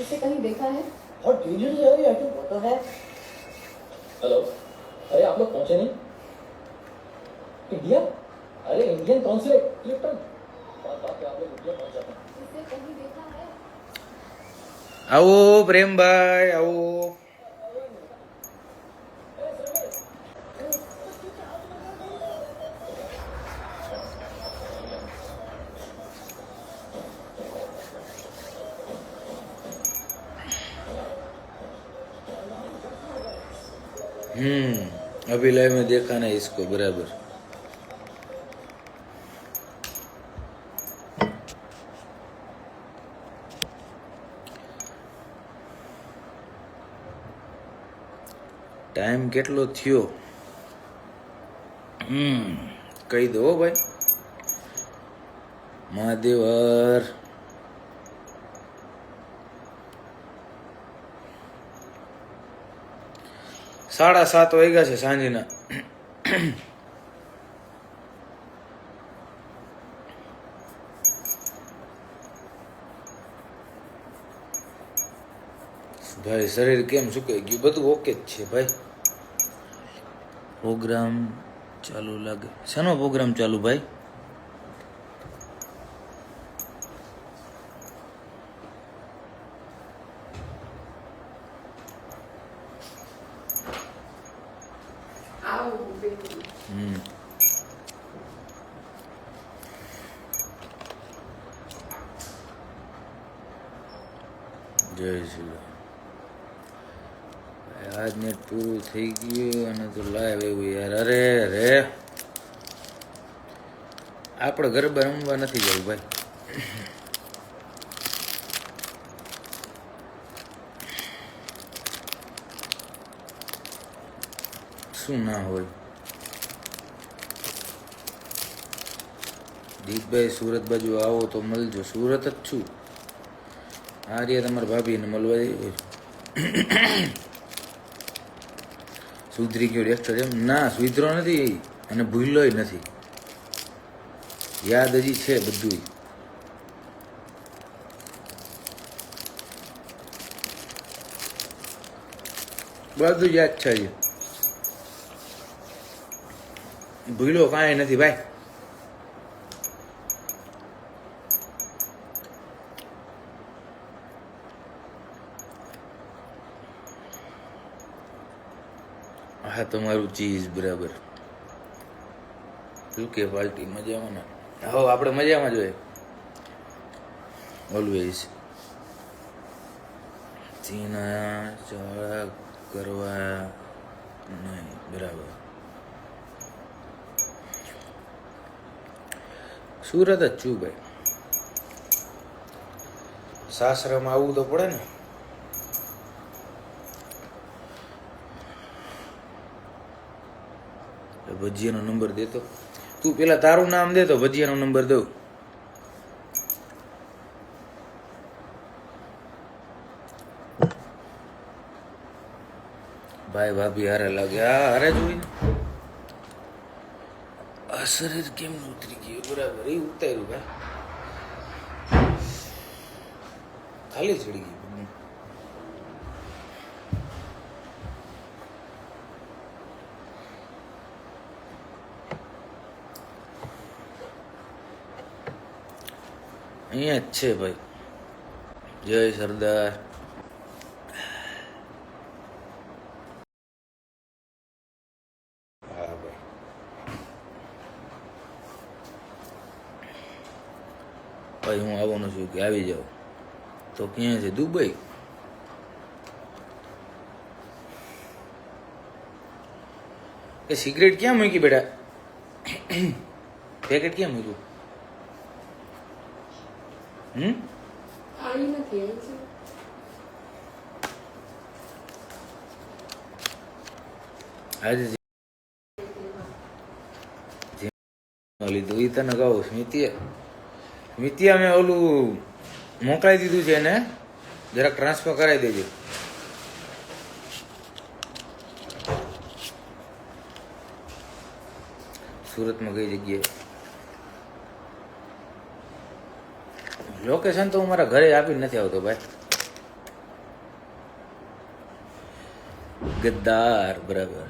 इसे कहीं देखा है? और डेंजरस है यार, तुम पता है। हेलो, अरे आप लोग पहुंचे नहीं? इंडिया? अरे इंडियन कॉन्सुलेट क्लिफ्टन। बात बात पे आप लोग इंडिया पहुंच जाते हैं। इसे कहीं देखा है? આવો પ્રેમભાઈ આવો. अभी लाइव में देखा ना इसको बराबर. टाइम કેટલો થયો કહી દો ભાઈ. મહાદેવર 7:30 વાગ્યા છે સાંજના. ભાઈ શરીર કેમ સુકાઈ ગયું? બધું ઓકે જ છે ભાઈ. પ્રોગ્રામ ચાલુ લાગે. શેનો પ્રોગ્રામ ચાલુ ભાઈ? જય શ્રી રામ. આજ નેટ પૂરું થઈ ગયું અને તો લાઈવ એવું યાર. અરે રે આપણે ગરબા રમવા નથી જવું ભાઈ. શું ના હોય? દીપભાઈ સુરત બાજુ આવો તો મળજો. સુરત જ છું. આ રહ્યા તમારા ભાભીને મળવા હોય. સુધરી ગયો રેસ્ટર એમ? ના સુધરો નથી અને ભૂલ્યોય નથી. યાદ હજી છે બધું. બધું યાદ છે હજી. ભૂલો કાંઈ નથી ભાઈ. હા તમારું ચીઝ બરાબર. શું કે પાર્ટી મજામાં ને? હો આપણે મજામાં જોઈએ ઓલવેઝ. ચીના ચાળા કરવા નહીં બરાબર. સુરત જ છું ભાઈ. સાસરામાં આવવું તો પડે ને. ભજીયાનો નંબર દેતો. તું પેલા તારું નામ દે તો ભજીયાનો નંબર દઉં. ભાઈ ભાભી હારે લાગે. હા હારે જોઈને આ શરીર કેમ ઉતરી ગયું? બરાબર એ ઉતાર્યું ભાઈ. ખાલી ચડી ગયું. અહીંયા જ છે ભાઈ. જય સરદાર. હા ભાઈ. ભાઈ હું આવવાનો છું કે આવી જાઓ તો ક્યાં છે? દુબઈ. એ સિગરેટ ક્યાં મૂકી બેટા? પેકેટ ક્યાં મૂક્યું? પાણી નથી આવી છે. આજે લીધું એ તને કહું. સ્મિતિયા મેં ઓલું મોકલાઈ દીધું છે એને. જરાક ટ્રાન્સફર કરાવી દેજો. સુરતમાં કઈ જગ્યાએ? લોકેશન તો હું મારા ઘરે આપીને નથી આવતો ભાઈ. ગદ્દાર બરાબર.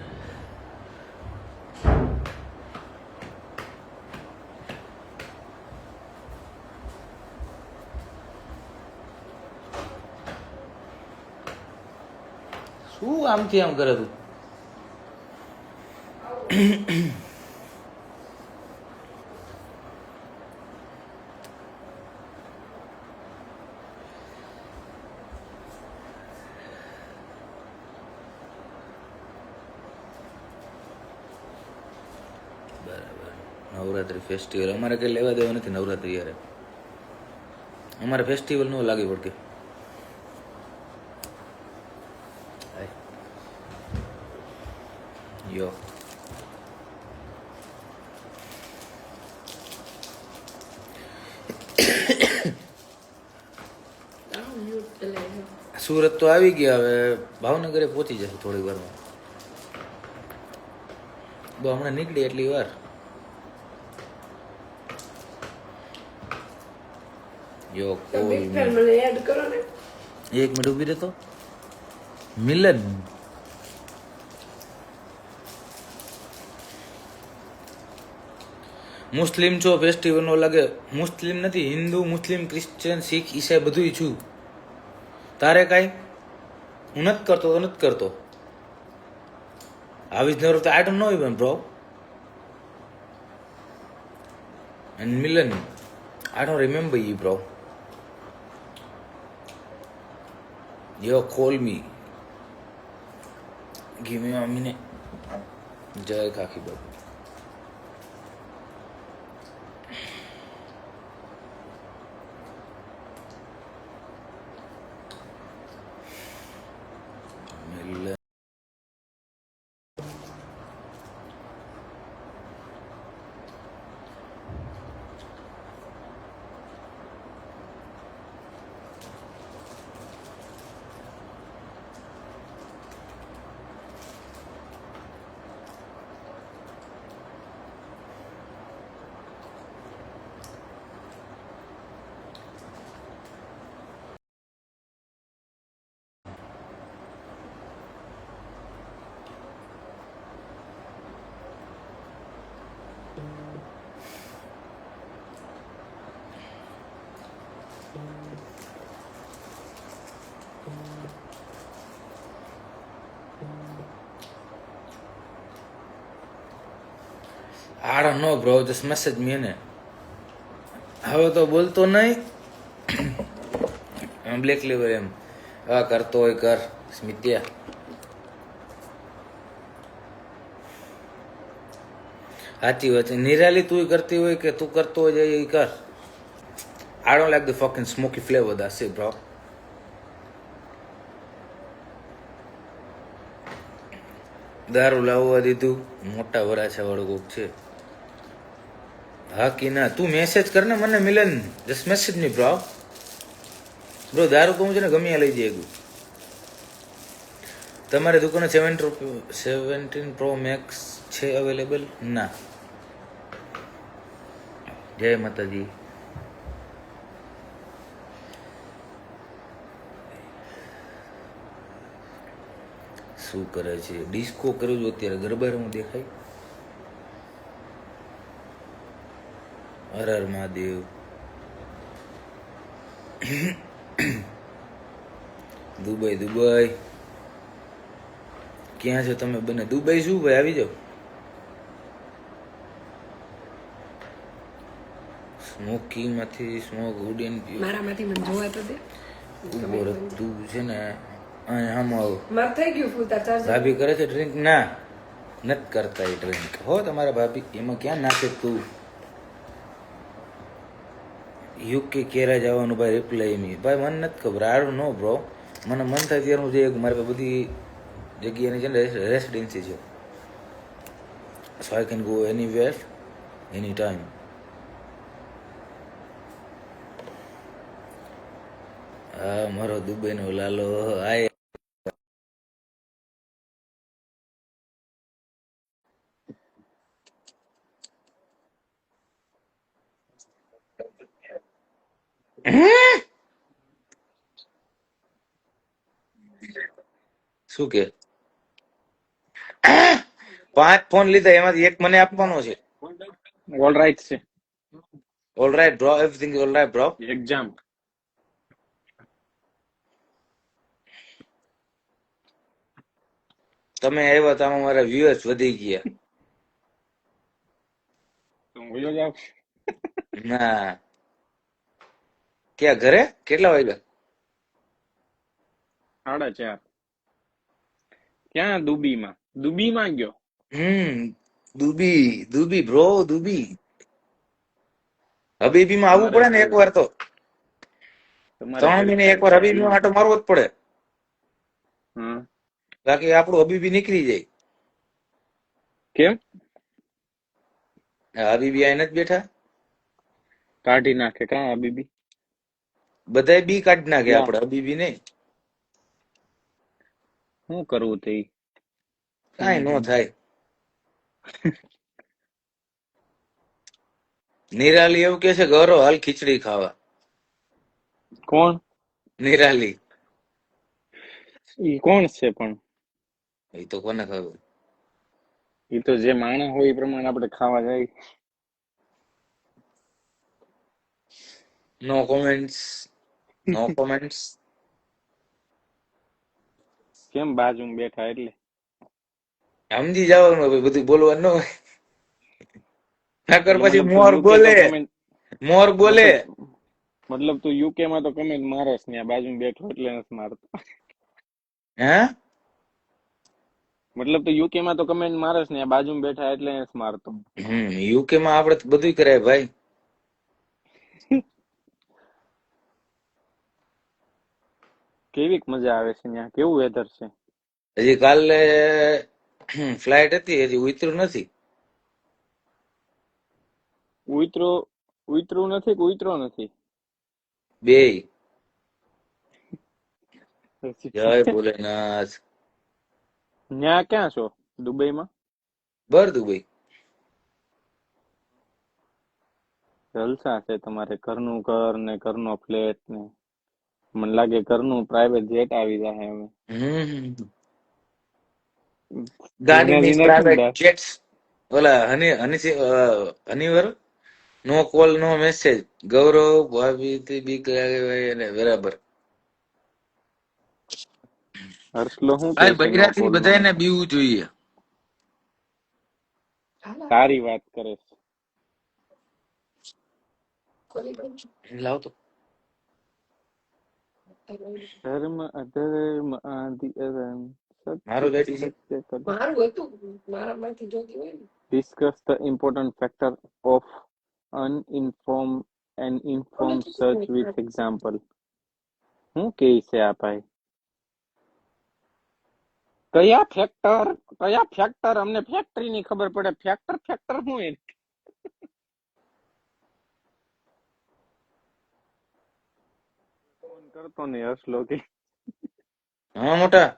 શું આમથી આમ કરે તું? બરાબર. નવરાત્રી ફેસ્ટિવલ અમારે કઈ લેવા દેવા નથી. નવરાત્રી યારે અમારે ફેસ્ટિવલ નો લાગી પડકે. યો સુરત તો આવી ગયા, હવે ભાવનગરે પહોંચી જશે થોડી વારમાં. હમણાં નીકળી એટલી વાર. યો કોઈ એક મિનિટ ઉભી રહેતો. મિલન મુસ્લિમ છો ફેસ્ટિવલ નો લાગે? મુસ્લિમ નથી, હિન્દુ, મુસ્લિમ, ક્રિશ્ચિયન, શીખ, ઈસાઈ બધું છું. તારે કાંઈ? હું નથી કરતો તો નથી કરતો. આવી જ Navratri I don't know even bro. And Milan, I don't remember you, bro. You call me. Give me a minute. Jai Kaki Babu. Milan. I don't know, bro. Just message me in it. હવે તો બોલતો નહીં. Black level એમ આ કરતો હોય કર સ્મિત્યા. સાચી વાત છે. નિરાલી તું કરતી હોય કે તું કરતો હોય એ કર. I don't like the fucking smoky flavor. That's it, bro. દારૂ લાવવા દીધું. મોટા વરાછા વાળો કોક છે. હા કે ના તું મેસેજ કર ને મને મિલન. જસ્ટ મેસેજ મી બ્રો. બ્રો દારૂ તો હું છે ને ગમે લઈ જાય. તમારી દુકાને 17 પ્રો મેક્સ છે અવેલેબલ? ના. જય માતાજી. શું કરે છે? ડિસ્કો કરું છું અત્યારે. ગરબા હું દેખાય. હર હર મહાદેવ. દુબઈ દુબઈ ક્યાં છો તમે બને? દુબઈ શું ભાઈ આવી જાઓ. સ્મોકી માંથી સ્મોક ઉડીન મારામાંથી મને જોવા તો દે. ઉભો રહે તું છે ને અહીંયા આમ આવ. માર થઈ ગયું ફૂલ તાર ચાર્જ. ભાભી કરે છે ડ્રિંક? ના નથી કરતા એ ડ્રિંક. હો તમારા ભાભી એમાં ક્યાં નાખે તું? યુકે કેરા જવાનું ભાઈ રિપ્લાય મી. ભાઈ મને નથી ખબર. I don't know bro. મને મન થાય ત્યારે હું જઈએ. મારી પાસે બધી જગ્યાની છે ને રેસિડેન્સી છે. So I can go anywhere any time. હા મારો દુબઈનો લાલો આય. શું કે 5 ફોન લીધા, એમાંથી એક મને આપવાનો છે. ઓલ રાઈટ છે. All right bro, everything all right bro. Exam તમે આવ્યા તો આમાં મારા વ્યુઅર્સ વધી ગયા. તો હું જાવ. ના ક્યાં ઘરે કેટલા વાગ્યા? 4:30. ક્યાં? દુબીમાં ગયો. દુબી બ્રો, દુબી. હબીબીમાં આવવું પડે ને એકવાર તો. 3 મહિને એકવાર હબીબીમાં આટો મારવો જ પડે, હમ. બાકી આપણું હબીબી નીકળી જાય. કેમ? હબીબી આઈ નથી બેઠા, કાઢી નાખે કા હબીબી? બધાય બી કાઢી નાખે, આપણે હબીબી નહીં. શું કરવું તે? કાંઈ નો થાય. નિરાલી એવું કે છે ગૌરવ હાલ ખીચડી ખાવા. કોણ? નિરાલી. ઈ કોણ છે પણ? એ તો કોને ખબર. ઈ તો જે માણસ હોય એ પ્રમાણે આપણે ખાવા જાય. નો કોમેન્ટ્સ, નો કોમેન્ટ્સ. કેમ બાજુમાં બેઠા એટલે? સમજી જવાનું હવે, બધું બોલવાનું ન હોય. નકર પછી મતલબ મોર તું UK બોલે, તો comment- મોર બોલે. મતલબ તું યુકે માં તો કમેન્ટ મારસ ને બાજુમાં બેઠો એટલે નથી મારતો. હે મતલબ તું યુકે માં તો કમેન્ટ મારસ ને બાજુમાં બેઠા એટલે નથી મારતો. યુકે માં આપણે તો બધું કરાય ભાઈ. કેવી મજા આવે છે ત્યાં? કેવું વેધર છે? હજી કાલે ફ્લાઇટ હતી, હજી ઉતર્યું નથી. ઉતરું નથી કે ઉતરો નથી? બેય. જય ભોલેનાથ. ન્યા ક્યાં છો? દુબઈમાં? બર દુબઈ. જલસા છે તમારે, ઘરનું ઘર ને ઘરનો ફ્લેટ ને. મને લાગે ઘરનું પ્રાઇવેટ જેટ આવી જાય હવે. ગાડીની જીના પ્રાઇવેટ જીના જેટ્સ. ઓલા હનીવર નો કોલ નો મેસેજ. ગૌરવ ભાભી થી બીક લાગે ભાઈ એને બરાબર. હર્ષલો શું કે ભાઈ છે? નો બૈરાથી કોલ નો બધાને બીવું જોઈએ. સારી વાત કરે છે. લાવતો ધર્મ અધર્મ આદિ અધર્મ મારું બેટી છે. મારું હતું, મારામાંથી જોતી હોય ને. Discuss the important factor of uninformed and informed search with example. શું કે છે આ ભાઈ? કયા ફેક્ટર? અમને ફેક્ટરી ની ખબર પડે. ફેક્ટર શું એ? ફોન કરતો નહીં હર્ષલો કે. હા મોટા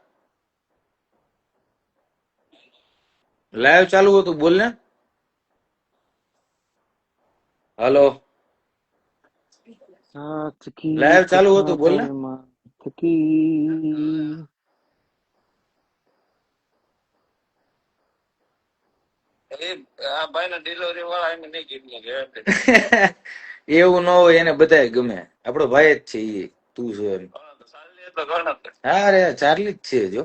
લાઈવ ચાલુ હતું, બોલ ને. હાલો લાઈવ ચાલુ હતું, બોલ ને. એવું ન હોય, એને બધાય ગમે. આપણો ભાઈ જ છે ઈ, તું છો એમ. હા રે ચાર્લી જ છે જો.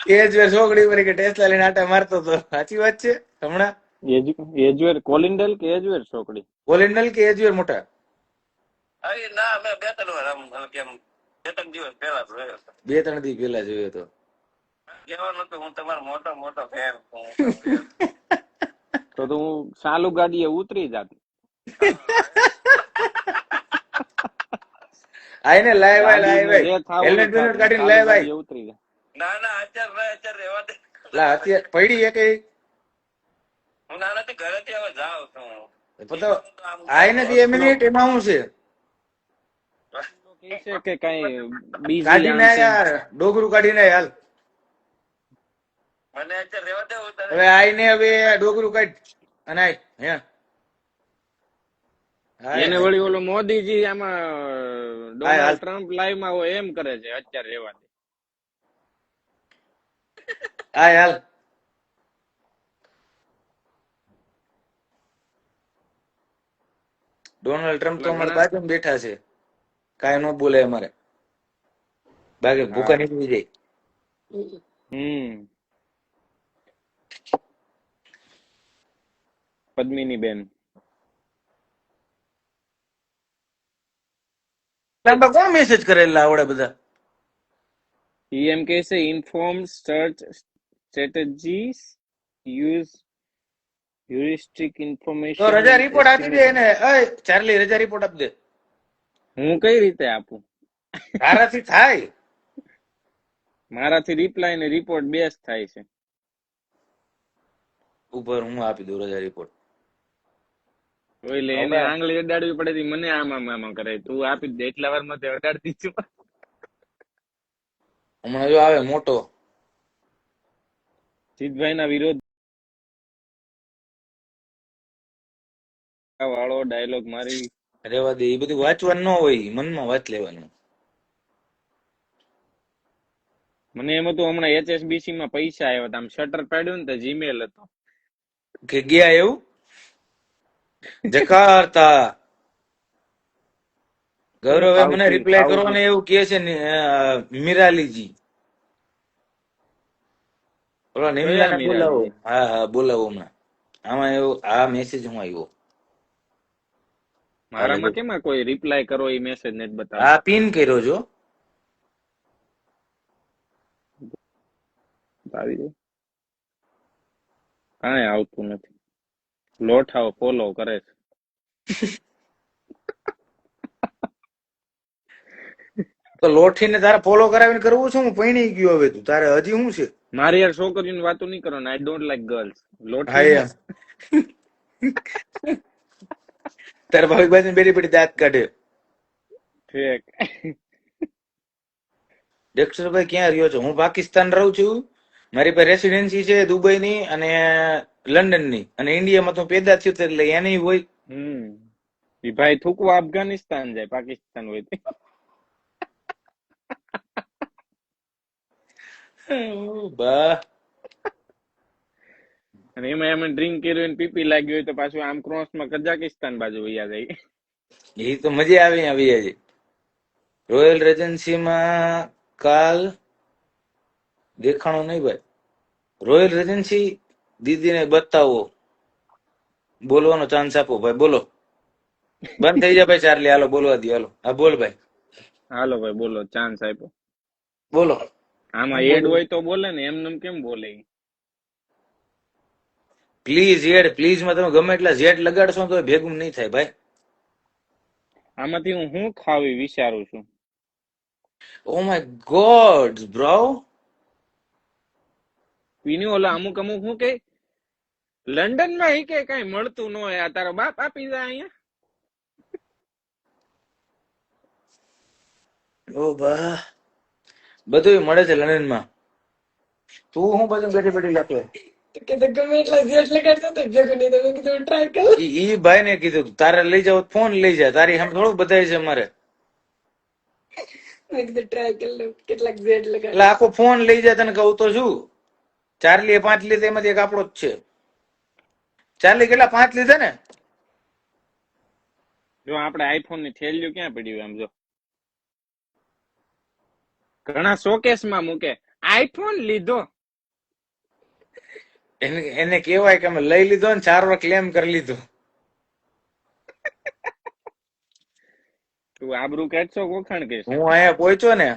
એજ છોકરી ઉપર કે ટેસ્લા લઈને આટા મારતો હતો. સાચી વાત છે. હમણાં એજવેર કોલિન્ડલ કે એજવેર છોકરી? કોલિન્ડલ કે એજવેર મોટા? બે ત્રણ દી પેલા જોયો હતો. તો હું ચાલુ ગાડીએ ઉતરી જાત. આઈ ને લાઈવ હેલ્મેટ બેલ્મેટ કાઢીને લાઈવ આઈ. ઉતરી જા. લા અત્યારે પડી એક આઈ ને 2 મિનિટ એમાં શું છે? છે કે કઈ બીજી કાઢીને યાર ડોગરું કાઢીને હાલ. હવે આઈને હવે ડોગરું કાઢ અને આય હે હાય એને હાય વળી ઓલો મોદીજી આમાં હાય ડોનાલ્ડ હાલ ટ્રમ્પ લાઈવ માં હોય એમ કરે છે અત્યારે રહેવા દે. હાય હાલ ડોનાલ્ડ ટ્રમ્પ તો એટલા અમારે ઘણા બાજુમાં બેઠા છે, કાંઈ ન બોલે અમારે, બાકી ભૂખા હા નીકળી જાય. હમ પદ્મિની બેન લાંબા કોણ મેસેજ કરેલા આવડે બધા? એમ કે છે inform search strategies use heuristic તો information રજા and રિપોર્ટ આપી દે estimation. એને. અય ચાર્લી, રજા રિપોર્ટ આપી દે. હું કઈ રીતે આપું? તારાથી થાય. મારાથી રિપ્લાય ને રિપોર્ટ બેસ્ટ થાય છે. ઉપર હું આપી દઉં રજા રિપોર્ટ. એટલે એને હમણાં આંગળી અડાડવી પડે છે, મને આમાં કરે. તું આપી દે એટલા વાર માં અડાડતી છું. હમણાં જો આવે મોટો. જીતભાઈ ના વિરોધ વાળો ડાયલોગ મારી. રેવા દે, એ બધું વાંચવાનું ન હોય, મનમાં વાંચ લેવાનું. મને એમ હતું હમણાં HSBC માં પૈસા આવ્યા હતા, આમ શટર પાડ્યું ને તો જીમેલ હતો. કે ગયા એવું જકાર્તા હું ગૌરવે મને ફાવતું રિપ્લાય કરો ને એવું કે છે ને, મિરાલીજી બોલો કયા નિમલાને બોલાવો. મીરાલીજી? હા હા બોલાવો હમણાં. આમાં એવું આ મેસેજ હું આવ્યો કાલે મારામાં કેમ કોઈ રિપ્લાય કરો એ મેસેજ નથી આ બતાવતો. પિન કર્યો છો. આવી દે, કાંઈ આવતું નથી. લોઠાઓ ફોલો કરે છે. તો લોઠીને તારે ફોલો કરાવીને કરવું શું? હું પૈણી ગયો હવે, તું તારે હજી શું છે? મારી યાર છોકરીની વાતો નહીં કરો ને. I don't like girls. લોઠી હા હું એમ તારે ભાવિક બાજુ બેડી બેડી દાંત કાઢે. ઠેક. દક્ષરભાઈ ક્યાં રહ્યો છો? હું પાકિસ્તાન રહું છું. મારી પાસે રેસિડેન્સી છે દુબઈની અને લંડનની, અને ઇન્ડિયામાં તો પેદા થયું છે એટલે એની હોય. એ ભાઈ થૂકવા અફઘાનિસ્તાન જાય, પાકિસ્તાન હોય તે. બા અને એમાં એમ ડ્રિંક કર્યું પીપી લાગ્યું હોય તો પાછું આમ ક્રોસમાં કઝાકિસ્તાન બાજુ વયા જાય. એ તો મજા આવી આવી આજે. રોયલ રેજન્સીમાં કાલ દેખાણો નહીં ભાઈ. રોયલ રેજન્સી દીદીને બતાવો, બોલવાનો ચાન્સ આપો ભાઈ. બોલો, બંધ થઈ જાય ભાઈ. ચાર્લી હાલો બોલવા દો. હાલો હા બોલ ભાઈ, હાલો ભાઈ બોલો, ચાન્સ આપ્યો. બોલો. આમાં એડ હોય તો બોલે ને, એમને કેમ બોલે? પ્લીઝ એડ પ્લીઝ માં તમે ગમે એટલા ઝેડ લગાડશો તો ભેગું નહીં થાય ભાઈ. આમાંથી હું શું ખાવી વિચારું છું. Oh my god bro. પીની ઓલા અમુક શું કે લંડન માં એ કે કઈ મળતું ન હોય, આ તારો બાપ આપી જાય અહીંયા. ઓ બા બધું મળે છે લંડન માં. તું હું બધું બેઠી બેઠી લાગે. કે તો ગમે એટલા જેટ લગાડતો તો ભેગું નહીં. તો મેં કીધું ટ્રાય કર. ઈ ભાઈ ને કીધું તારે લઈ જાવ ફોન લઈ જાય. તારી આમ થોડું બધાય છે મારે. મેં કીધું ટ્રાય કરી લઉં કેટલાક જેટ એટલે લગાડે. આખો ફોન લઈ જાય. તને કહું તો શું, ચાર્લી 5 લીધા, એમાંથી એક આપણો જ છે. ચાર્લી કેટલા 5 લીધા ને? જો આપણે આઈફોન ની થેલીઓ ક્યાં પડ્યું આમ જો, ઘણા શોકેસ માં મૂકે આઈફોન લીધો. એને કેવાય કે અમે લઈ લીધો ને 4 વાર ક્લેમ કરી લીધો. તું આબરૂ કાઢશો ગોખાણ કે હું અહીંયા પહોંચ્યો ને,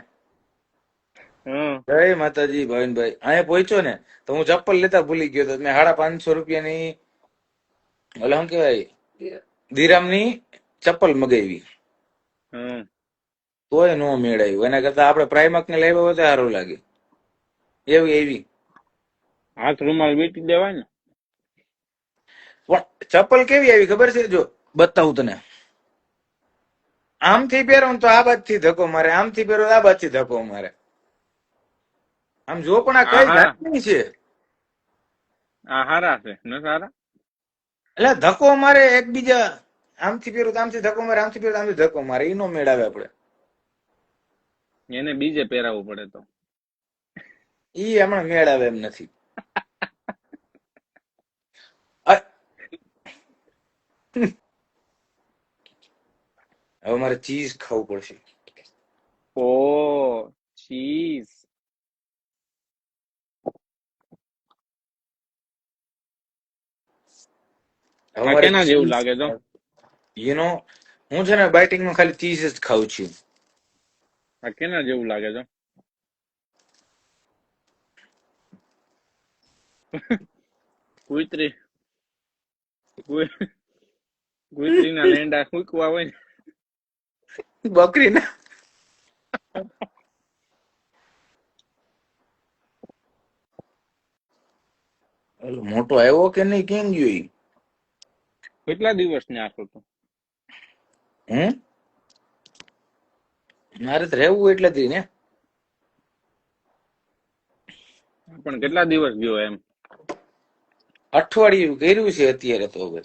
હા જય માતાજી ભાવિનભાઈ, અહીંયા પહોંચ્યો ને તો હું ચપ્પલ લેતા ભૂલી ગયો હતો. મેં 550 રૂપિયાની ઓલા શું કેવાય દિરામની ચપ્પલ મગાવી, હા તોય નો મેળાયું. એના કરતા આપણે પ્રાઇમક ને લાવ્યા હોય તો સારું લાગે. એવી એવી હાથ રૂમાલ વીટી દેવાય ને. પણ ચપ્પલ કેવી આવી ખબર છે? જો બતાવું તને. આમથી પહેરો તો આ બાજથી ધક્કો મારે, આમથી પહેરો આ બાજથી ધક્કો મારે. આમ જો પણ આ કઈ જાતની છે? આ હારા છે ન સારા? એટલે ધક્કો મારે એકબીજા આમથી પહેરું તો આમથી ધક્કો મારે, આમથી પહેરું તો આમથી ધક્કો મારે, ઈ નો મેળ આવે આપણે. એને બીજે પહેરાવવું પડે તો. ઈ હમણાં મેળ આવે એમ નથી. અ- હવે મારે ચીઝ ખાવું પડશે. ઓ ચીઝ. હવે આ મારે કેના જેવું લાગે તો? યુ નો, હું છે ને બાઇટિંગમાં ખાલી ચીઝ જ ખાઉં છું. આ કેના જેવું લાગે તો? કુતરી કુતરીના લેંડા ફૂંકવા હોય ને. બકરી ના ઓલો મોટો આવ્યો કે નહીં, કેમ ગયો ઈ? કેટલા દિવસ ને આખો તો? મારે તો રહેવું એટલે જ ને. પણ કેટલા દિવસ ગયો એમ? અઠવાડિયું કર્યું છે અત્યારે તો. હવે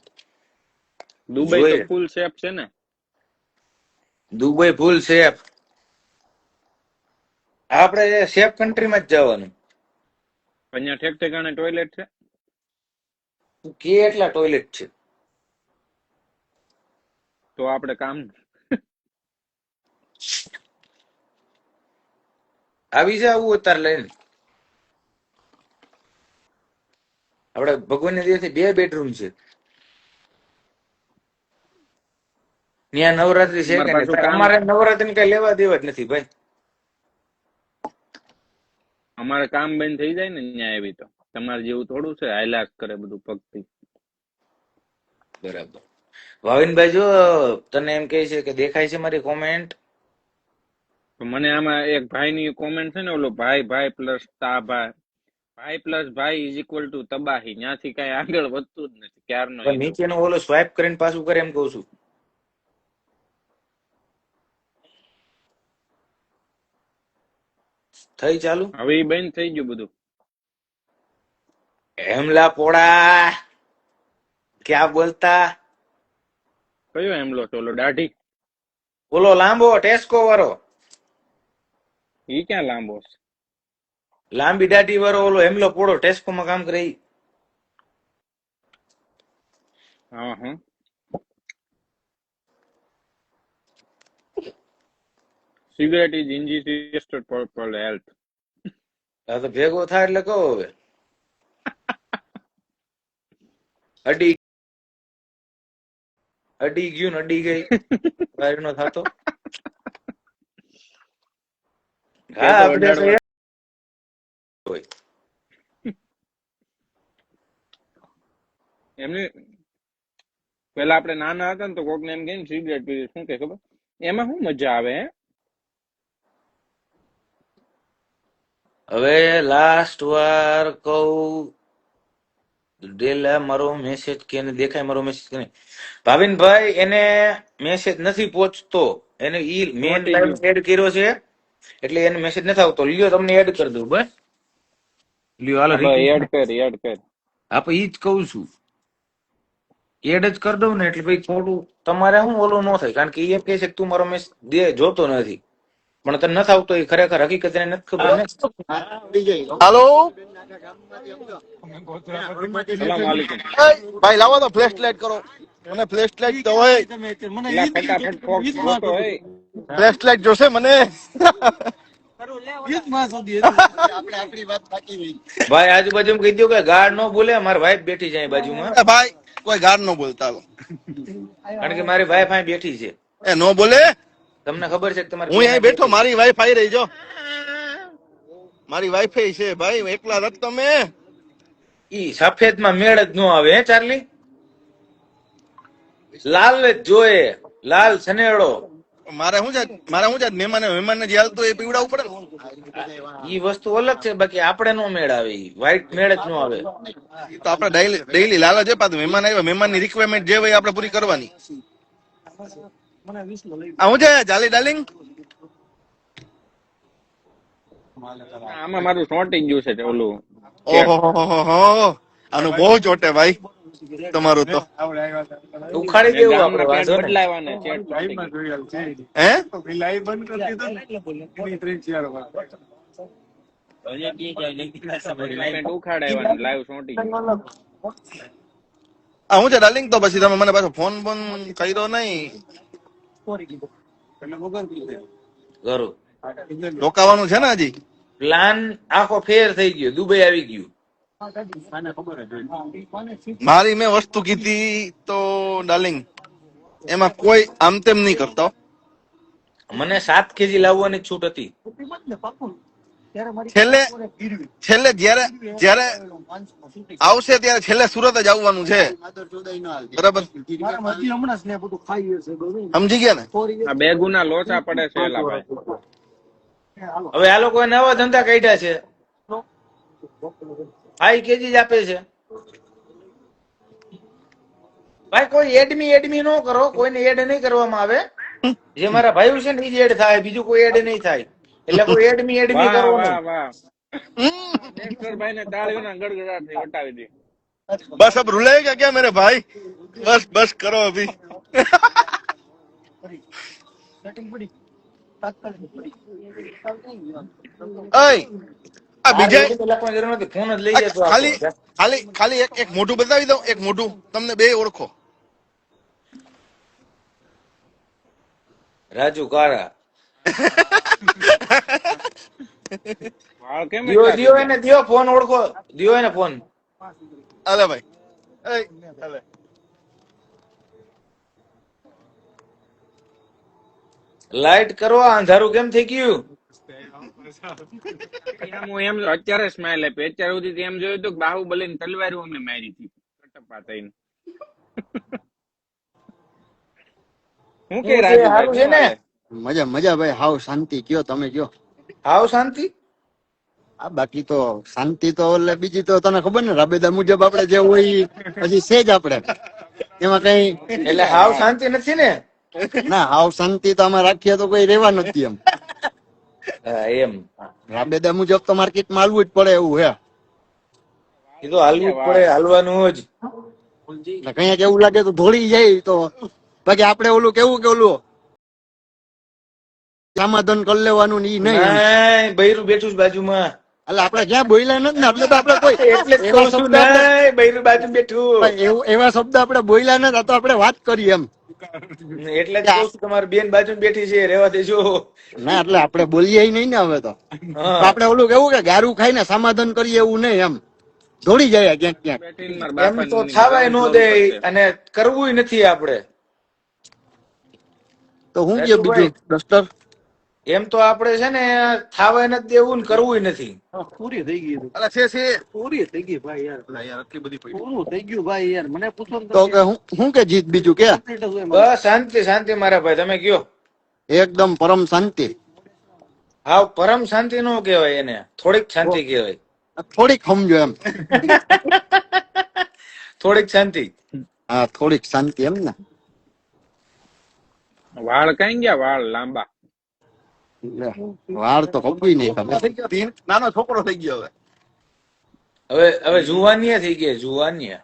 દુબઈ તો જોઈએ. ફૂલ સેફ છે ને? દુબઈ ફૂલ સેફ. આપણે સેફ કન્ટ્રીમાં જ જવાનું. અહીંયા ઠેક ઠેકાણે ટોયલેટ છે? તું કે એટલા ટોયલેટ છે. તો આપણે કામ આવી જાય આવું અત્યારે લઈને. આપણે ભગવાનના દિવસે 2 બેડરૂમ છે. ત્યાં નવરાત્રી છે કે અમારે પાછું નહીં? કામ, અમારે નવરાત્રી કઈ લેવા દેવા જ નથી ભાઈ. અમારે કામ બંધ થઈ જાય ને ત્યાં આવી તો. તમારે જેવું થોડું છે હાઈલાસ કરે બધું પગથી. બરાબર. ભાવિનભાઈ જો તને એમ કહે છે કે દેખાય છે મારી કોમેન્ટ. તો મને આમાં એક ભાઈની કોમેન્ટ છે ને, ઓલો ભાઈ ભાઈ પ્લસ તા ભાઈ, ભાઈ પ્લસ ભાઈ ઇઝ ઇક્વલ ટુ તબાહી. ત્યાંથી કઈ આગળ વધતું જ નથી ક્યારનો. પણ નીચેનો ઓલો સ્વાઇપ કરીને પાછું કરે એમ કઉ છું. થઈ ચાલુ. હવે એ બંધ થઈ ગયું બધું. હેમલા પોડા ક્યાં બોલતા? કયો એમલો છે? ઓલો દાઢી? ઓલો લાંબો ટેસ્કો વાળો, ઈ ક્યાં લાંબો છે? લાંબી દાઢી વાળો ઓલો હેમલો પોડો ટેસ્કો માં કામ કરે ઈ. હા હા. Cigarette is injurious for health. આ તો ભેગો થાય એટલે કહો હવે. અડી અડી ગયું ને અડી ગઈ બહાર નો થતો. હા તો આપણે તો અડાડવા. એમ હોય. એમને પેલા આપણે નાના હતા ને તો કોક ને એમ કે સિગરેટ પીવી, શું કે ખબર? એમાં શું મજા આવે હે? હવે લાસ્ટ વાર કહું, ડેલા મારો મેસેજ કે એને દેખાય મારો મેસેજ કે નહીં? ભાવિનભાઈ એને મેસેજ નથી પહોંચતો. એને ઈ મેન પહોંચી લાઈન ગયું. એડ કર્યો છે એટલે એને મેસેજ નથી આવતો. લ્યો તમને એડ કરી દઉં બસ. લ્યો હાલો હા ભાઈ એડ રિક્વેસ્ટ. કર, એડ કર. આપણે ઈ જ કહું છું, એડ જ કરી દઉં ને એટલે ભાઈ થોડું તમારે શું ઓલું ન થાય. કારણ કે એ કહે છે કે તું મારો મેસેજ જોતો નથી, પણ તને નથી આવતો. એ ખરેખર હકીકત એને નથી ખબર ને. હાલો સલામ વાલેકુમ. ભાઈ લાવો તો ફ્લેશ લાઇટ કરો. મને ફ્લેશ લાઇટ તો હોય, એટલે ફટાફટ ફોક્સ ગોતો હે. ફ્લેશ લાઇટ જોશે મને. ભાઈ આજુબાજુ કહી દો કે ગાળ ન બોલે. મારી વાઈફ બેઠી છે અહીં બાજુમાં, એ ભાઈ કોઈ ગાર નો બોલતા હાલો. કારણ કે મારી વાઈફ અહીં બેઠી છે. એ નો બોલે. તમને ખબર છે કે તમારી હું અહીં બેઠો, બેઠી? મારી વાઈફ આવી રહી જો. મારી વાઈફ છે ભાઈ, એકલા રત તમે. ઈ સફેદ માં મેળ જ ન આવે હે ચાર્લી. લાલ જ જોયે, લાલ સનેડો. મારે શું છે મહેમાન જે હાલતું એ પીવડાવવું પડે ને. ઈ વસ્તુ અલગ છે, બાકી આપણે નો મેળ આવે. ઈ વ્હાઈટ મેળ જ ન આવે. ઈ તો આપણે ડેઈલી લાલ જ પાછું. મહેમાન આવ્યા, મહેમાનની રિક્વાયરમેન્ટ જે હોય આપણે પૂરી કરવાની. આ શું છે જાલી ડાર્લિંગ? આમાં મારું સોટી ગયું છે ઓલું. ઓહો આનું બહુ ચોટે ભાઈ. તમારું તો ઉખાડી ને દેવું ગામના આપડે, પેટ વાંધો ને. બદલાવાના ચેટ હે પેટ ઉખાડાવાના લાઈવ સોંટી ગયું. હું છે ડાર્લિંગ, તો પછી તમે મને પાછો ફોન ફોન કર્યો નહીં. કરું. રોકાવાનું છે ને હજી. પ્લાન આખો ફેર થઈ ગયો, દુબઈ આવી ગયું. મારી મેં વસ્તુ કીધી તો ડાર્લિંગ એમાં કોઈ આમ તેમ નહીં કરતો. મને 7 કેજી લાવવાની છૂટ હતી. છેલ્લે છેલ્લે જયારે જયારે આવશે ત્યારે છેલ્લે સુરત જ આવવાનું છે, બરાબર? સમજી ગયા ને? આ બે ગુના લોચા પડે છે એલા ભાઈ. હવે આ લોકો નવા ધંધા કાઢ્યા છે, 5 કેજી જ આપે છે. ભાઈ કોઈ એડમી નો કરો, કોઈને એડ નહીં કરવામાં આવે. જે મારા ભાઈઓ છે ને એ જ એડ થાય, બીજું કોઈ એડ નહીં થાય. એટલે કોઈ એડમી વાહ કરો વાહ નહીં. વાહ. ડેક્ટરભાઈ ને તાળીઓના ગડગડાટથી વટાવી દે. બસ અબ रुलेगा क्या मेरे भाई? बस बस करो अभी. ઓય આ બીજા લખવાની જરૂર નથી, ફોન જ લઈ જાય તો ખાલી આપો. ખાલી ખાલી એક મોઢું બતાવી દઉં, એક મોઢું તમને બે ઓળખો. રાજુ કારા. વાળ કેમ દિયો એટલા દિયો થઈ એને દિયો ફોન ઓળખો, દિયો એને ફોન. અલે ભાઈ અલે લાઈટ કરો, આ અંધારું કેમ થઈ ગયું? ગયા? હું એમ અત્યારે સ્માઈલ આપી, અત્યાર સુધી તો એમ જોયું હતું કે બાહુબલી તલવારો અમે મારી હતી કટપ્પા થઈને. હું કે હું છે, રાજુભાઈ હારું છે શું ને? હાલે? મજા મજા ભાઈ, હાવ શાંતિ. કયો તમે કયો. હાવ શાંતિ. આ બાકી તો શાંતિ તો એટલે બીજી તો તને ખબર ને, રાબેદા મુજબ આપડે જે હોય ઈ પછી છે જ આપડે એમાં કઈ. એટલે હાવ શાંતિ નથી ને? ના, હાવ શાંતિ તો અમે રાખીએ તો કોઈ રહેવા નથી એમ. હા, એમ. રાબેદા મુજબ તો માર્કેટમાં હાલવું જ પડે એવું હે. એ તો હાલવું જ પડે, હાલવાનું જ. ને કઈક એવું લાગે તો ધોળી જાય તો બાકી આપડે ઓલું કેવું કે ઓલું સમાધાન કરી લેવાનું ને ઈ નહીં એમ. નહીં, બૈરું બેઠું છે બાજુમાં. એટલે આપડે ક્યાં બોલ્યા નથી ને, એટલે તો આપડે કોઈ એટલે જ એવા કહું છું, શબ્દ આપણે- નહીં, બૈરું બાજુ બેઠું. એવા શબ્દ આપડે બોલ્યા નથી, આ તો આપડે વાત કરી એમ. એટલે જ કહું છું, તમારી બેન બાજુ બેઠી છે, રહેવા દેજો. ના, એટલે આપડે બોલીએ નહીં ને હવે તો. હા. આપડે ઓલું કેવું કે ગારું ખાઈને સમાધાન કરીએ એવું નહીં એમ. દોડી જાય ક્યાંક ક્યાંક. બેઠીને મારા એમ તો બાપાની થાવાય નો જરૂર દે, પડશે. અને કરવું નથી આપડે. તો હું કે રાજુભાઈ. બીજું ડસ્ટર એમ તો આપડે છે ને થાવાય નથી દેવું ને કરવું નથી. પૂરી થઈ ગઈ અલા છે પૂરી થઈ ગઈ ભાઈ યાર અલા યાર આટલી બધી પડી. પૂરું થઈ ગયું ભાઈ યાર મને પૂછો ને તો કે હું કે જીત બીજું કે બસ શાંતિ શાંતિ મારા ભાઈ, તમે કયો. એકદમ પરમ શાંતિ. હાવ પરમ શાંતિ નો કહેવાય એને, થોડીક શાંતિ કહેવાય. થોડીક સમજો એમ. થોડીક શાંતિ. હા, થોડીક શાંતિ એમ ને. વાળ કઈ ગયા? વાળ લાંબા. લે, વાર તો કપવી નહીં ખબર. નાનો છોકરો થઈ ગયો હવે. હવે હવે જુવાનિયા થઈ ગયા, જુવાનિયા.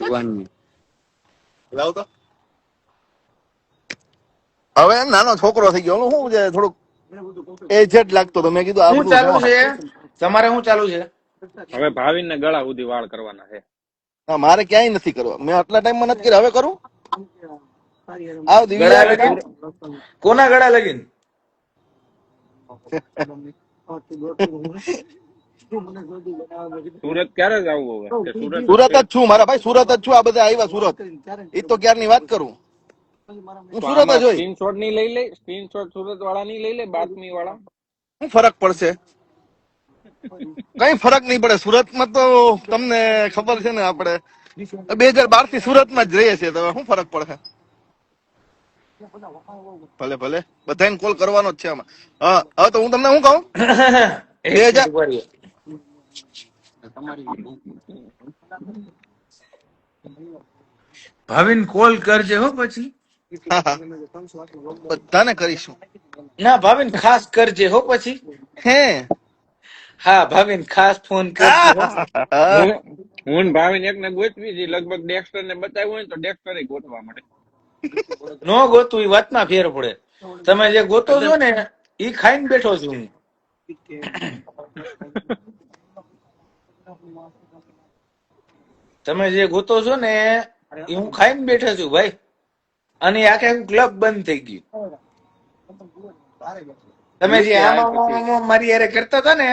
જુવાનની. લાવ તો હવે નાનો છોકરો થઈ ગયો. શું છે થોડુંક એજેડ લાગતો તો મેં કીધું આ શું બધું ચાલુ ન- છે તમારે? શું ચાલુ છે? હવે ભાવિન ને ગળા સુધી વાળ કરવાના છે. ના, મારે ક્યાંય નથી કરવા. મેં આટલા ટાઈમમાં નથી કર્યા, હવે કરું. આવ ગળા દિવ્યા લગીન? કોના ગળા લગીન? સુરત ક્યારે જ આવવું હવે? કે સુરત જ છું મારા ભાઈ, સુરત જ છું. આ બધા આવ્યા સુરત, એ તો ક્યારની વાત કરું. હું સુરત જ હોય. સ્ક્રીનશોટ ની લઈ લે, સ્ક્રીનશોટ સુરત વાળા ની લઈ લે, બાતમી વાળા. શું ફરક પડશે? કઈ ફરક નહીં પડે. સુરતમાં તો તમને ખબર છે ને, આપણે 2012 થી સુરતમાં જ રહીએ છીએ, તો શું ફરક પડશે? ભલે ભલે, બધાને કોલ કરવાનો જ છે આમાં. હા, હવે તો હું તમને શું કહું, એક 2000 મિનિટ ઉભા રહ્યો. ભાવિન કોલ કરજે હો પછી. હા, હા, બધાને કરીશું. ના ભાવિન ખાસ કરજે હો પછી. હે હા ભાવિન ખાસ ફોન કરજો હો. હું હું ને ભાવિન એકને ગોતવી છે લગભગ ડેક્સ્ટર ને બતાવ્યું હોય ને તો ડેક્સ્ટર ગોતવા મળે. નો ગોતું એ વાતમાં ફેર પડે. તમે જે ગોતો છો ને ઈ ખાઈને બેઠો છું હું. તમે જે ગોતો છો ને એ હું ખાઈને બેઠો છું ભાઈ. અને આખે આખું ક્લબ બંધ થઈ ગયું. તમે જે આમાં મારી યારે કરતા હતા ને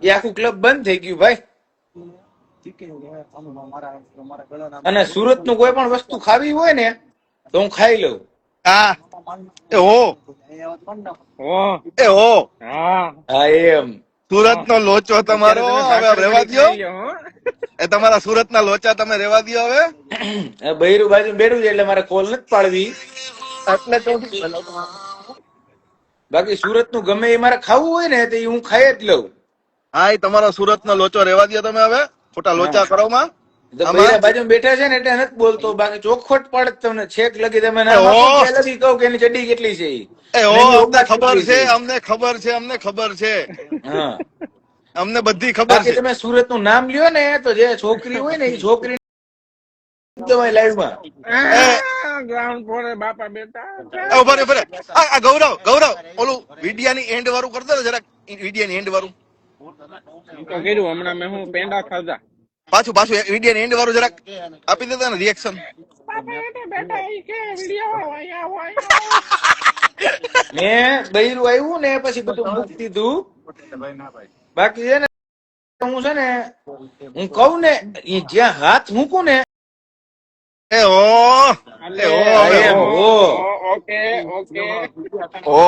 એ આખું ક્લબ બંધ થઈ ગયું ભાઈ. અને સુરત નું કોઈ પણ વસ્તુ ખાવી હોય ને તો હું ખાઈ લઉં. હા એ હો ઓહ એ હો હા હા એમ. સુરત નો લોચો તમારો અત્યારે તમે હવે રેવા ભાખરી દ્યો. ખાઈ લ્યો, હો. એ તમારા સુરત ના લોચા તમે રેવા દ્યો હવે. બૈરું બાજુ બેઠું છે એટલે મારે કોલ નથી પાડવી. એટલે તો બાકી સુરત નું ગમે એ મારે ખાવું હોય ને તો એ હું ખાઈ જ લઉં. હા એ તમારો સુરત નો લોચો રેવા દ્યો તમે હવે ખોટા લોચા કરો માં તો આમાં બૈરા બાજુ બેઠા છે ને એટલે નથી બોલતો. બાકી ચોખવટ પાડે તમને છેક લગી તમે એ નામ આપો હો ત્યાં લગી કહું કે એની ચડ્ડી કેટલી છે ઈ. એ અને હો એની અમને ઓકાત ખબર કેટલી છે છે. અમને ખબર છે અમને ખબર છે હા અમને બધી ખબર બાકી છે. તમે સુરત નું નામ લ્યો ને તો જે છોકરી હોય ને એ છોકરી તમારી લાઈવમાં એ ગ્રાઉન્ડ ફ્લોરે બાપા બેટા ઉભા રે ઉભા રે. આ ગૌરવ ગૌરવ ઓલું વિડિયાની એન્ડ વાળું કરતો ને જરાક વિડિયાની એન્ડ વાળું ઈ તો કીધું હમણાં મેં હું પેંડા ખાધા. પાછું પાછું વિડિયાની એન્ડ વાળું જરાક આપી દેતા ને રિએક્શન. બેટા ઈ કે વિડિયો અહીંયા આવો અહીંયા આવો. મેં બૈરું આવ્યું ને પછી બધું મૂકી દીધું. બાકી છે ને હું છે ને હું કઉ ને ઈ જ્યાં હાથ મૂકું ને એ હો એ અલે હો આ હવે એમ હો હો. ઓકે ઓકે હો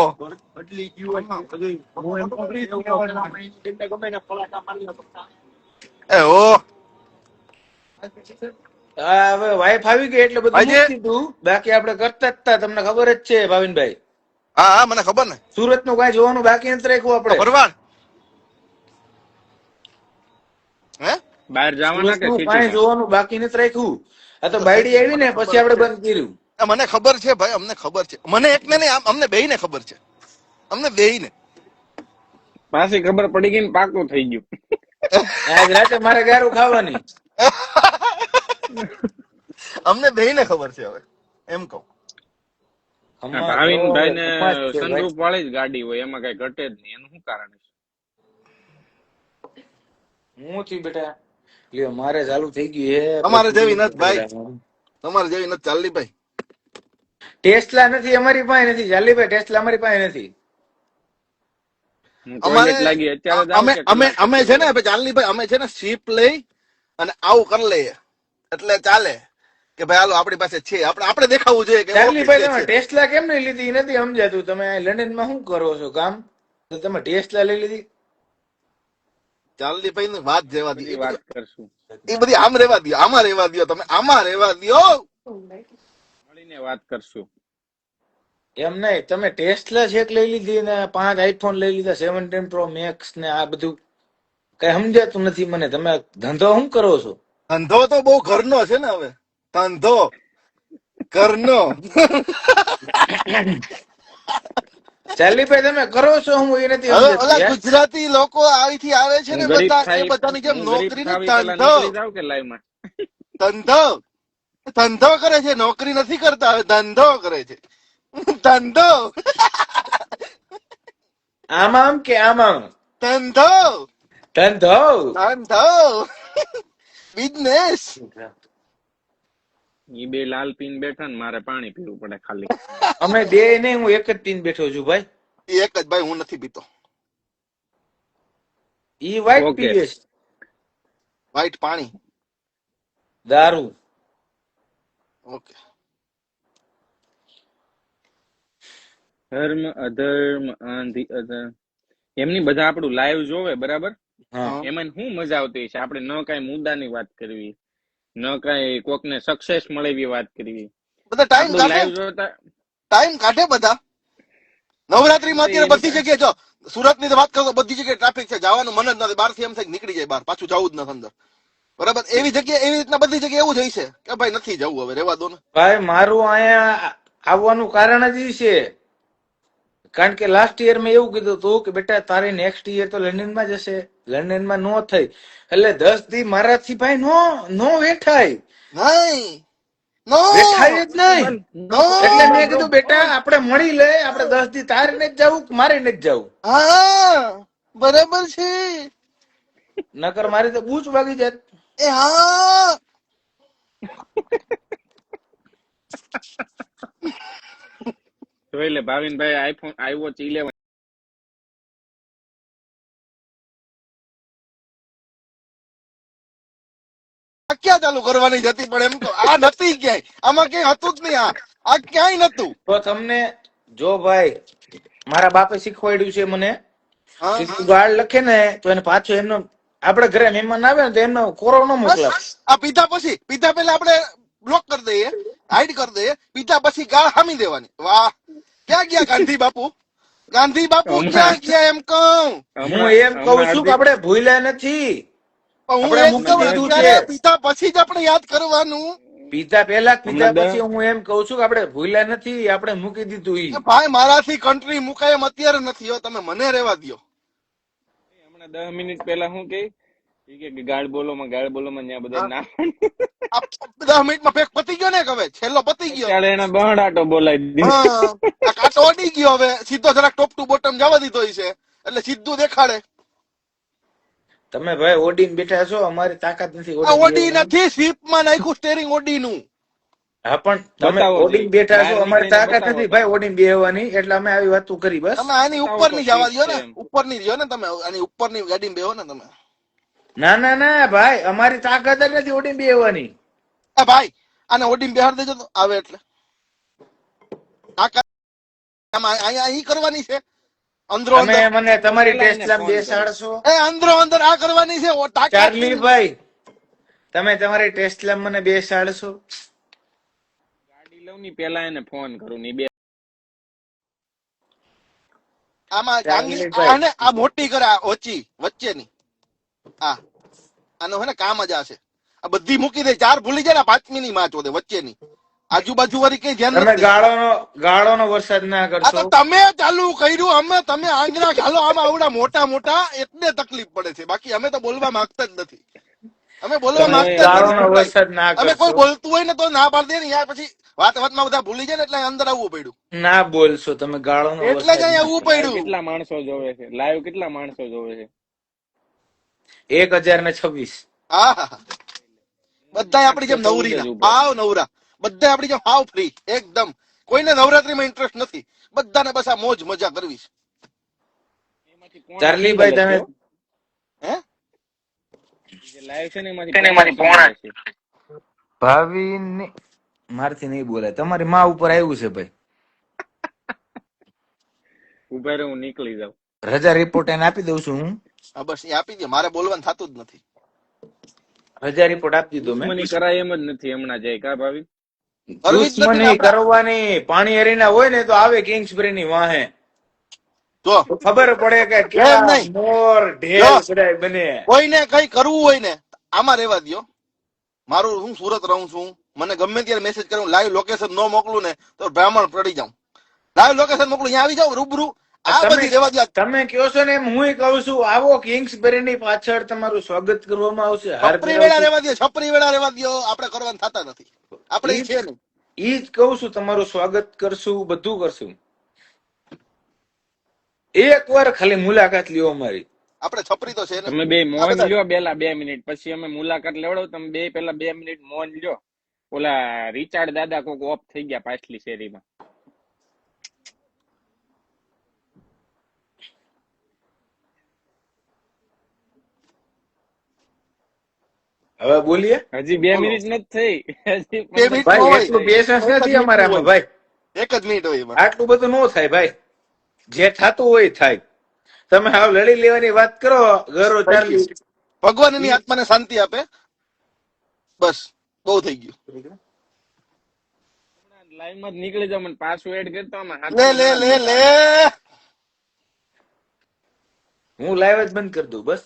એ હો હા હવે વાઈફ આવી ગઈ એટલે બધું આજે મૂકી દીધું. બાકી આપણે કરતા જ તા તમને ખબર જ છે ભાવિનભાઈ. હા હા મને ખબર ને સુરત નું કઈ જોવાનું બાકી નથી રાખ્યું આપણે. ભરવાડ હે બહાર જવાના સુરત કે નું કઈ સિટીમાં? જોવાનું બાકી નથી રાખ્યું. આ તો બાયડી આવી ને પછી આપણે બંધ કર્યું. મને ખબર છે ભાઈ અમને ખબર છે મને એકને નહીં અમને બેયને ખબર છે અમને બેયને પાછી ખબર પડી ગઈ ને પાકું થઈ ગયું. આજ રાતે મારે ગારું ખાવાની. અમને બેયને ખબર છે હવે એમ કહું. ભાવિન ભાઈ ને કમાલ છે ભાઈ. સનરૂફ વાળી જ ગાડી હોય એમાં કઈ ઘટે જ નહીં. એનું શું કારણ છે? હું થી બેટા લ્યો મારે ચાલુ થઈ ગયું હે. અમારે જેવી નથી ભાઈ તમારે જેવી નથી ચાલલી ભાઈ. ટેસ્લા નથી અમારી પાસે નથી જાલીભાઈ. ટેસ્લા અમારી પાસે નથી. હું અમારે ટોયલેટ લાગી અત્યારે જ અમે આવું કે અમે કલાક અમે છે ને ચાલની ભાઈ અમે છે ને શીપ લઈ અને આવું કરી લઈએ એટલે ચાલે કે ભાઈ હાલો આપણી પાસે છે આપણે દેખાવું જોઈએ કે જાલીભાઈ તમે છે. ટેસ્લા કેમ નહીં લીધી એ નથી સમજાતું. તમે લંડન માં શું કરો છો કામ? તો તમે ટેસ્લા લઈ લીધી. ચાલની ભાઈ ની વાત જેવા દી બધી વાત કરશું. એ બધી આમ રેવા દો આમાં રેવા દો તમે આમાં રેવા દો. મળીને વાત કરશું. એમ નહીં તમે ટેસ્લા ચેક લઈ લીધી ને 5 આઈફોન લઈ લીધા 17 પ્રો મેક્સ ને આ બધું કઈ સમજાતું નથી મને. તમે ધંધો શું કરો છો? ધંધો તો બહુ ઘરનો છે ને હવે ધંધો ઘરનો. ચાલીભાઈ તમે કરો છો હું એ નથી હવે સમજાતું ઓલા યાર. ગુજરાતી લોકો અહીંથી આવે છે ને હું ગરીબ બધા એ ખાઈ બધાની જેમ હું ગરીબ નોકરી નો ખાવી પેલા ધંધો નીકળી જાવ કે લાઈવ માં. ધંધો ધંધો કરે છે નોકરી નથી કરતા હવે ધંધો કરે છે ધંધો આમ કે આમ ધંધો ધંધો. ધંધો બિઝનેસ. ઈ બે લાલ પીન બેઠા ને મારે પાણી પીવું પડે ખાલી. અમે બે નહીં હું એક જ પીને બેઠો છું ભાઈ. એક જ ભાઈ હું નથી પીતો ઈ વ્હાઈટ ઓકે. પીવે છે વ્હાઈટ પાણી. દારૂ. ઓકે ધર્મ અધર્મ આંધી અધર્મ એમની બધા આપણું લાઈવ જોવે બરાબર. હા એમાં શું મજા આવતી છે? આપણે ન કઈ મુદ્દાની વાત કરવી ન કઈ કોકને સક્સેસ મળે એવી વાત કરવી. બધા ટાઈમ આપણું કાઢે લાઈવ જોતા ટાઈમ કાઢે બધા. નવરાત્રીમાં અત્યારે બધી જગ્યાએ જો સુરત ની વાત કરો તો બધી જગ્યાએ ટ્રાફિક છે જવાનું મન જ નથી. બહાર થી એમ થાય કે નીકળી જાય બહાર પાછું જવું જ નથી અંદર બરાબર. એવી જગ્યાએ એવી રીતના બધી જગ્યાએ એવું જ છે કે ભાઈ નથી જવું હવે રેવા દો ને. ભાઈ મારું અહીંયા આવવાનું કારણ જ ઈ છે કારણ કે લાસ્ટ યર મેં એવું કીધું હતું કે બેટા તારે નેક્સ્ટ યર તો લંડનમાં જશે, લંડનમાં નો થઈ એટલે 10 દી મારાથી ભાઈ નો વેઠાય, નહીં નો વેઠાય જ નહીં. નો એટલે મેં કીધું બેટા આપણે મળી લે, આપણે 10 દી તારે નથી જવું કે મારે નથી જવું, હા બરાબર છે નકર મારી તો બૂચ વાગી જાત. એ હા જોઈ લે ભાવિનભાઈ આઈફોન iWatch 11 આ ક્યાં ચાલુ કરવાની જતી પણ એમ તો આ નથી ક્યાંય, આમાં ક્યાંય હતું જ નહીં, આ ક્યાંય નતું. તો તમને જો ભાઈ મારા બાપે શીખવાડ્યું છે મને હા કે તું ગાળ લખે ને તો એને પાછો એમનો, આપણે ઘરે મહેમાન આવે ને તો એમનો કોરો ન મોકલાવ. આ પીધા પેલા આપણે બ્લોક કરી દઈએ, હાઈડ કરી દઈએ, પીધા પછી ગાળ હામી દેવાની. વાહ, ક્યાં ગયા ગાંધી બાપુ? ગાંધી બાપુ ક્યાં ગયા એમ કહું? હું એમ કઉ છું કે આપણે ભૂલ્યા નથી, પણ હું આપણે એમ મૂકી કહું દીધું અત્યારે છે. પીધા પછી જ આપણે યાદ કરવાનું. પીધા પહેલા પીધા હમણાં પછી હું એમ કઉ છું કે આપણે ભૂલ્યા નથી, આપણે મૂકી દીધું ઈ. એ ભાઈ મારાથી કન્ટ્રી મુકાય એમ અત્યારે નથી હો, તમે મને રહેવા દ્યો. હમણાં 10 મિનિટ પહેલા શું કે ગાળ બોલોમાં ત્યાં બધા ના આ 10 મિનિટમાં પેક પતી ગયો ને, કે હવે છેલ્લો પતી ગયો. ત્યારે એને બહડાટો બોલાવી દીધો. હા આ કાંટો અડી ગયો, હવે સીધો જરાક ટોપ ટુ બોટમ જવા દીધો છે એટલે સીધું દેખાડે. તમે ભાઈ ઓડીને બેઠા છો, અમારી તાકાત નથી આ ઓડી ઓડીને. નથી, સ્વીપમાં નાખ્યું સ્ટેરિંગ ઓડી નું. હા પણ તમે બતાવો ઓડીને જઈ. બેઠા છો, બહાર અમારી નીકળીને તાકાત બતાવો નથી તો. ભાઈ ઓડીને બેહવાની, એટલે અમે આવી વાતો કરી બસ. તમે આની બતાવો ઉપરની તો જવા ઠીક દો ને, છે એમ. ઉપરની જ ને તમે, આની ઉપરની ગાડીમાં બેહો ને તમે. ના ના ના ભાઈ, અમારી તાકાત જ નથી ઓડીને બેહવાની. આ ભાઈ આને ઓડીમાં બેહાડ દેજો તો આવે એટલે. આ આમાં અહીંયા અહીં કરવાની છે, અંદરો તમે અંદર. મને તમારી પેલા એને ટેસ્ટ લેબ ફોન કરો. બેસાડશો એ અંદરો અંદર આ કરવાની છે, તાકાત ચાર્લી નહીં. ભાઈ, તમે તમારી ટેસ્ટ લેબ મને બેસાડશો? ગાડી લઉં ની પેલા એને ફોન કરું ની બે આમાં ચાર્લી આંગળી ભાઈ. આને આ મોટી કરે, આ ઓછી વચ્ચેની આ આનો હે ને કામ જ આ છે. આ બધી મૂકી દે, 4 ભૂલી જાય ને, 5મી ની માં ચોદે વચ્ચેની આજુબાજુ વાળી કઈ ધ્યાન તમે નથી. ગાળોનો વરસાદ ના આ તો કરશો. તમે ચાલુ કર્યું, અમે તમે આંગળા ઘાલો આમાં આવડા મોટા મોટા એટલે તકલીફ પડે છે, બાકી અમે તો બોલવા માંગતા જ નથી. અમે બોલવા તમે માંગતા જ ગાળોનો નથી. વરસાદ ના અમે કોઈ કરશો. બોલતું હોય ને તો ના પાડી દે ને યાર, પછી વાતમાં બધા ભૂલી જાય ને એટલે અંદર આવવું પડ્યું, ના બોલશો તમે ગાળોનો એટલે જ વરસાદ અહીંયા ના આવવું કરશો. પડ્યું. કેટલા માણસો જોવે છે લાઈવ, કેટલા માણસો જોવે છે? 1026. હા હા હા. બધા આપડી જેમ નવરીના, હાવ નવરા, બધા આપડી જેમ હાવ ફ્રી એકદમ. કોઈને નવરાત્રીમાં ઇન્ટરેસ્ટ નથી, બધાને બસ આ મોજ મજા કરવી છે. એમાંથી કોણ ચાર્લી single ભાઈ જ તમે છો? હે જે લાઈવ છે ને એમાંથી પોણા છે. ભાવિની મારથી નહીં બોલાય, તમારી માં ઉપર આવ્યું છે ભાઈ. ઉભા રહો, હું નીકળી જાઉં. રજા રિપોર્ટ એને આપી દઉં છું હું. હા બસ એ આપી દે, મારે બોલવાનું થતું જ નથી. રજા રિપોર્ટ આપી દીધો મેં. દુશ્મની કરાય એમ જ નથી હમણાં જાય કા ભાવી? કરવી જ નથી ને દુશ્મની આપણે. કરવાની, પાણી હરીના હોય ને તો આવે કિંગ્સબરી ની વાહે, જો તો ખબર પડે કે એમ કેવા નહીં. મોર ઢેલ જો બધાય બને. કોઈને કઈ કરવું હોય ને આમાં રહેવા દ્યો. મારું હું સુરત રહું છું, મને ગમે ત્યારે મેસેજ કરું, લાઈવ લોકેશન ન મોકલું ને તો બ્રાહ્મણ પડી જાઉં. લાઈવ લોકેશન મોકલું, અહીંયા આવી જાવ રૂબરૂ. આ બધી રહેવા દ્યો. તમે કયો છો ને એમ હું કહું છું, આવો કિંગ્સબરી ની પાછળ તમારું સ્વાગત કરવામાં આવશે. છપરી વેળા રહેવા દ્યો, છપરી વેળા રહેવા દ્યો, આપણે કરવાનું થતા નથી, આપણે ઈ છે નહીં. ઈ જ કહું છું, તમારું સ્વાગત કરશું, બધું કરશું. એક વાર ખાલી મુલાકાત લ્યો અમારી. આપણે છપરી તો છે ને. તમે બે આ મૌન બધા લ્યો પેલા 2 મિનિટ, પછી અમે મુલાકાત લેવડો. તમે બે પેલા 2 મિનિટ મૌન લ્યો. ઓલા રિચાર્ડ દાદા કોક ઓફ થઈ ગયા પાછલી શેરીમાં. હવે બોલીએ. હજી 2 મિનિટ નથી થઈ, હજી 2 મિનિટ ભાઈ હોય. એટલું પેશન્સ નથી અમારામાં ભાઈ, એક જ મિનિટ હોય એમાં. આટલું બધું ન થાય ભાઈ. જે થતું હોય એ થાય. તમે હાવ લડી લેવાની વાત કરો, ઘરો ચાલી. ભગવાન એની આત્માને શાંતિ આપે, બસ બહુ થઈ ગયું. લાઈવ માં જ નીકળી જાવ, મને પાછું એડ કરતો આમાં લે લે લે લે હું લાઈવ જ બંધ કરી દઉં બસ.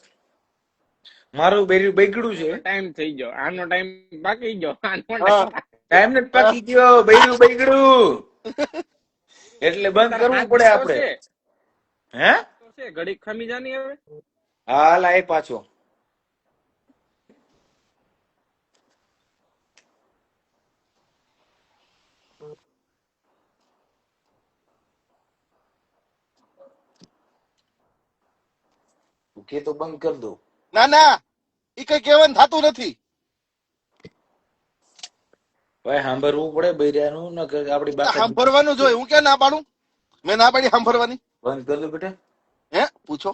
મારું બેર્યું બગડ્યું છે. ટાઈમ થઈ ગયો, આનો ટાઈમ બાકી ગયો, આનો હા. ટાઈમ નથી પાકી ગયો, બેર્યું બગડ્યું. એટલે બંધ તાર કરવું હાથ પડે તો આપણે. છે હે તો છે ઘડીક ખમી જાની હવે. હાલ આય પાછો. કે તો બંધ કરી દો. ના ના એ કઈ કહેવાનું થતું નથી. ભાઈ સાંભળવું પડે બૈરાનું ન કે આપડી બાકા સાંભળવાનું જોઈએ. હું ક્યાં ના પાડું? મેં ના પાડી સાંભળવાની. બંધ કરી દો બેટા. હે પૂછો.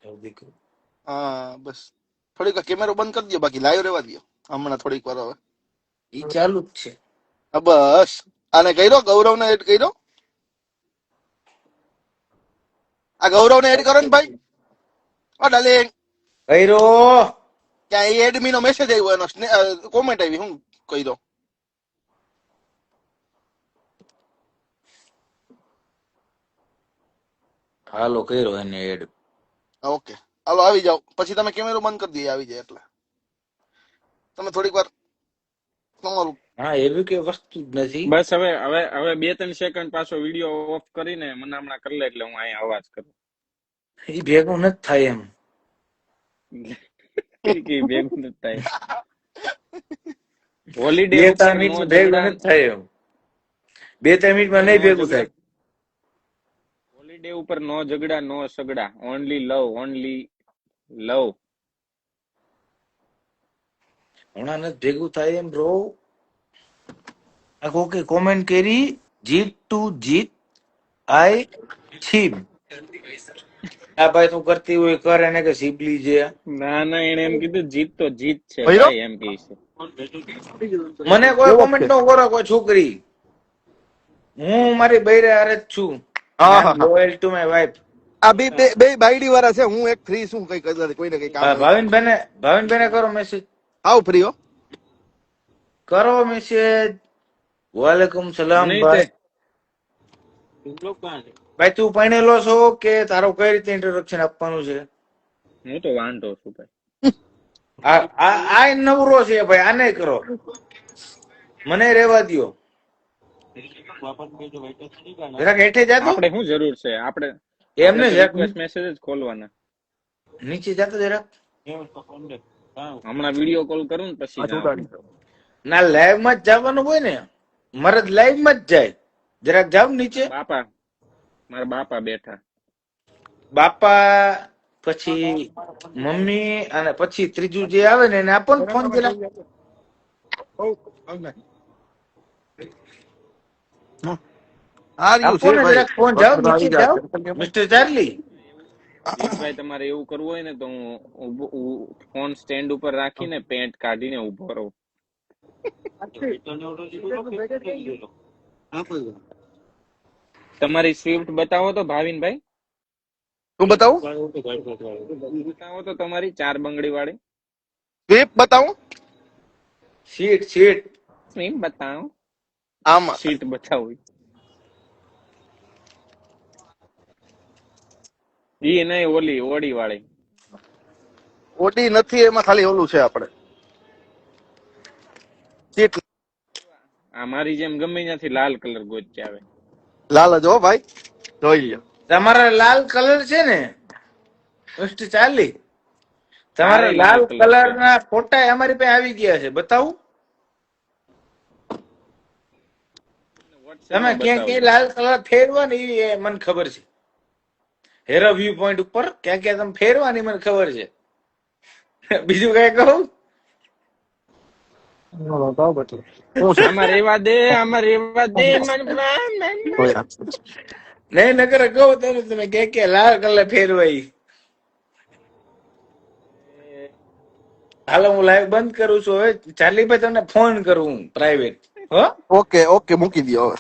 એવું દીકરું. હા બસ થોડીક વાર કેમેરો બંધ કરી દો, બાકી લાઈવ રહેવા દો હમણાં થોડીક વાર હવે. ઈ ચાલુ જ છે. હા, બસ આને કર્યો, ગૌરવને એડ કર્યો. આ ગૌરવને એડ કરો ને ભાઈ. ઓ ડાર્લિંગ, કઈરો ક્યાં એ એડમી નો મેસેજ આવ્યો, એનો કોમેન્ટ આવી, હું કહી દો. હાલો કઈરો એને એડ. ઓકે હાલો આવી જાઓ, પછી તમે કેમેરો બંધ કરી દઈએ આવી જાય એટલે તમે થોડીક વાર તમારું. હા એવી કઈ વસ્તુ જ નથી. બસ હવે હવે હવે 2-3 સેકન્ડ પાછો વિડીયો ઓફ કરીને મનામણા કરી લે એટલે હું અહીંયા અવાજ કરું. ઈ ભેગું નથી થાય એમ. કે ભેગું નથી થાય. હોલિડે બે ઉપર ત્રણ નો મિનિટ ભેગું ઝઘડા, નથી થાય એમ. 2-3 મિનિટમાં નહીં ભેગું થાય. હોલિડે ઉપર નો ઝઘડા નો સગડા, ઓનલી લવ, ઓનલી લવ. હમણાં નથી ભેગું થાય એમ બ્રો. આ કોકે કોમેન્ટ કરી જીત ટુ જીત આઈ છીબ. આ ભાઈ તું કરતી હોય કર, એને કે સીબલી છે. ના ના એને એમ કીધું જીત તો જીત છે ભઈરો? ભાઈ એમ કહે છે. મને કોઈ કેવો કોમેન્ટ છે? નો કરો કોઈ છોકરી. હું મારી બૈરે હારે જ છું. હા, હા, હા. Loyal to my wife. આ બે બે બે બાયડી વાળા છે, હું એક ફ્રી છું, કઈ કરતા કોઈને કઈ કામ હોય. ભાવિનભાઈને કરો મેસેજ. આવ ફ્રી હો. કરો મેસેજ. વાલેકુમ સલામ નહીં તે ભાઈ. ભાઈ તું પરણેલો છો કે તારો કઈ રીતે ઇન્ટ્રોડક્શન આપવાનું છે? હું તો વાંધો છું ભાઈ. આ નવરો છે ભાઈ, આને કરો. મને રેવા દ્યો. જરાક હેઠે જાતો. આપણે શું જરૂર છે? આપણે એમને રિક્વેસ્ટ મેસેજ જ ખોલવાના. નીચે જાતો જરાક. હમણાં વિડીયો કોલ કરું ને પછી જાઉં. ના લાઈવ માં જ જવાનું હોય ને. મારે લાઈવ માં જ જાય. જરાક જાવ નીચે. બાપા, મારા બાપા બેઠા. બાપા પછી મમ્મી અને પછી ત્રીજું જે આવે ને એને આપો ને ફોન જરા. આપો ને જરાક ફોન. જાઓ નીચે જાઓ મિસ્ટર ચાર્લી. દીપભાઈ તમારે એવું કરવું હોય ને તો હું ફોન સ્ટેન્ડ ઉપર રાખીને પેન્ટ કાઢીને ઉભો રહું. તમારી સ્વિફ્ટ બતાવો તો ભાવિનભાઈ, હું બતાવું? બતાવો તો તમારી 4 બંગડી વાળી સ્વીપ બતાવું? Seat seat. સ્વિફ્ટ બતાવો. આમાં સીટ બતાવો. ઈ નહીં, ઓલી ઓડી વાળી. ઓડી નથી, એમાં ખાલી ઓલું છે આપણે સીટ. આ મારી જેમ ગમે ત્યાંથી લાલ કલર ગોચે આવે. લાલ જ હો ભાઈ, જોઈ લ્યો. તમારા લાલ કલર છે ને મિસ્ટર ચાર્લી, તમારા તારે લાલ કલર કલર છે. ના ફોટા અમારી પાસે આવી ગયા છે, બતાવું? WhatsApp તમે માં ક્યાં બતાવો. ક્યાં લાલ કલર ફેરવા ને એ મને ખબર છે. હેરો વ્યૂ પોઈન્ટ ઉપર ક્યાં ક્યાં તમે ફેરવાની મને ખબર છે. બીજું કઈ કહું? આમાં રેવા દે, આમાં રેવા દે. નહીં નકર કહું તમે ક્યાં ક્યાં લાલ કલર ફેરવાઈ. હાલો હું લાઈવ બંધ કરું છું હવે. ચાર્લી ભાઈ તમને ફોન કરું પ્રાઇવેટ. હો ઓકે ઓકે મૂકી દો હવે.